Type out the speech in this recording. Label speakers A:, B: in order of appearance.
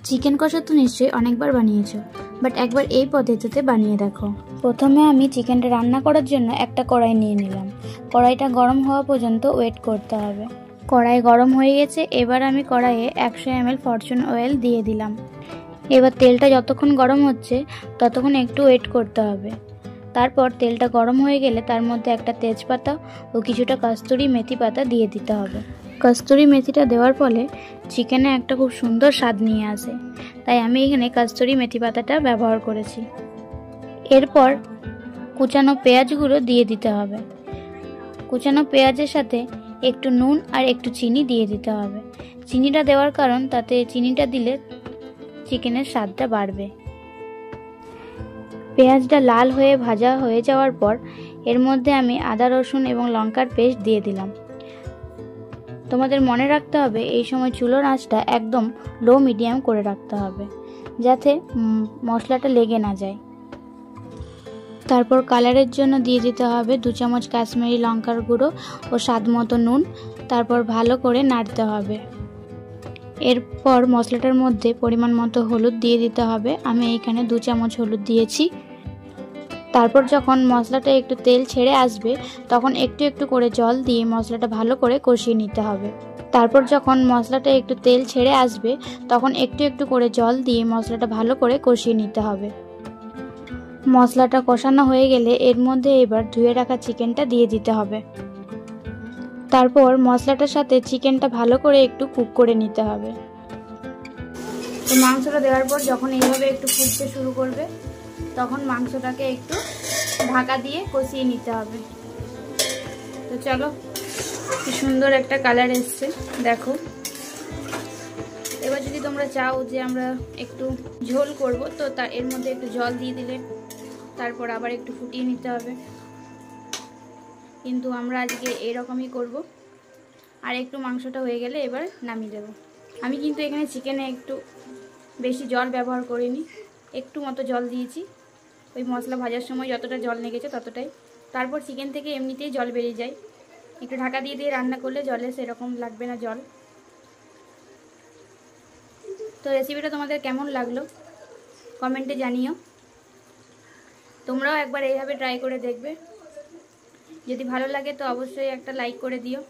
A: Chicken কষা তো নিশ্চয়ই অনেকবার বানিয়েছো, বাট একবার এই পদ্ধতিতে বানিয়ে দেখো। প্রথমে আমি চিকেনটা রান্না করার জন্য একটা কড়াই নিয়ে নিলাম। কড়াইটা গরম হওয়া পর্যন্ত ওয়েট করতে হবে। কড়াই গরম হয়ে গেছে, এবার আমি কড়াইয়ে 100 ml ফরচুন অয়েল দিয়ে দিলাম। এবার তেলটা যতক্ষণ গরম হচ্ছে ততক্ষণ একটু ওয়েট করতে হবে। তারপর তেলটা গরম হয়ে গেলে তার মধ্যে একটা তেজপাতা ও কিছুটা কস্তুরি মেথি পাতা দিয়ে দিতে হবে। কস্তুরি মেথিটা দেওয়ার ফলে চিকেনে একটা খুব সুন্দর স্বাদ নিয়ে আসে, তাই আমি এখানে কস্তুরি মেথি পাতাটা ব্যবহার করেছি। এরপর কুচানো পেঁয়াজগুলো দিয়ে দিতে হবে। কুচানো পেঁয়াজের সাথে একটু নুন আর একটু চিনি দিয়ে দিতে হবে। চিনিটা দেওয়ার কারণ তাতে চিনিটা দিলে চিকেনের স্বাদটা বাড়বে। পেঁয়াজটা লাল হয়ে ভাজা হয়ে যাওয়ার পর এর মধ্যে আমি আদা রসুন এবং লঙ্কার পেস্ট দিয়ে দিলাম। তোমাদের মনে রাখতে হবে এই সময় চুলোর আঁচটা একদম লো মিডিয়াম করে রাখতে হবে, যাতে মশলাটা লেগে না যায়। তারপর কালারের জন্য দিয়ে দিতে হবে 2 চামচ কাশ্মীরি লঙ্কার গুঁড়ো ও স্বাদ মতো নুন। তারপর ভালো করে নাড়তে হবে। এরপর মশলাটার মধ্যে পরিমাণ মতো হলুদ দিয়ে দিতে হবে। আমি এইখানে 2 চামচ হলুদ দিয়েছি। তারপর যখন মশলাটা একটু তেল ছেড়ে আসবে তখন একটু একটু করে জল দিয়ে মশলাটা ভালো করে কষিয়ে নিতে হবে। তারপর যখন মশলাটা একটু তেল ছেড়ে আসবে তখন একটু একটু করে জল দিয়ে মশলাটা ভালো করে কষিয়ে নিতে হবে। মশলাটা কষানো হয়ে গেলে এর মধ্যে এবার ধুয়ে রাখা চিকেনটা দিয়ে দিতে হবে। তারপর মশলাটার সাথে চিকেনটা ভালো করে একটু কুক করে নিতে হবে। তো মাংসটা দেওয়ার পর যখন এইভাবে একটু ফুটতে শুরু করবে তখন মাংসটাকে একটু ঢাকা দিয়ে কষিয়ে নিতে হবে। তো চলো, কি সুন্দর একটা কালার এসছে দেখো। এবার যদি তোমরা চাও যে আমরা একটু ঝোল করব তো এর মধ্যে একটু জল দিয়ে দিলে তারপর আবার একটু ফুটিয়ে নিতে হবে, কিন্তু আমরা আজকে এরকমই করব। আর একটু মাংসটা হয়ে গেলে এবার নামিয়ে দেব। আমি কিন্তু এখানে চিকেনে একটু বেশি জল ব্যবহার করিনি, একটু মতো জল দিয়েছি। ওই মশলা ভাজার সময় যতটা জল লেগেছে ততটাই। তারপর চিকেন থেকে এমনিতেই জল বেরিয়ে যায়, একটু ঢাকা দিয়ে দিয়ে রান্না করলে জলে সেরকম লাগবে না জল। তো রেসিপিটা তোমাদের কেমন লাগলো কমেন্টে জানিও। তোমরাও একবার এইভাবে ট্রাই করে দেখবে। যদি ভালো লাগে তো অবশ্যই একটা লাইক করে দিও।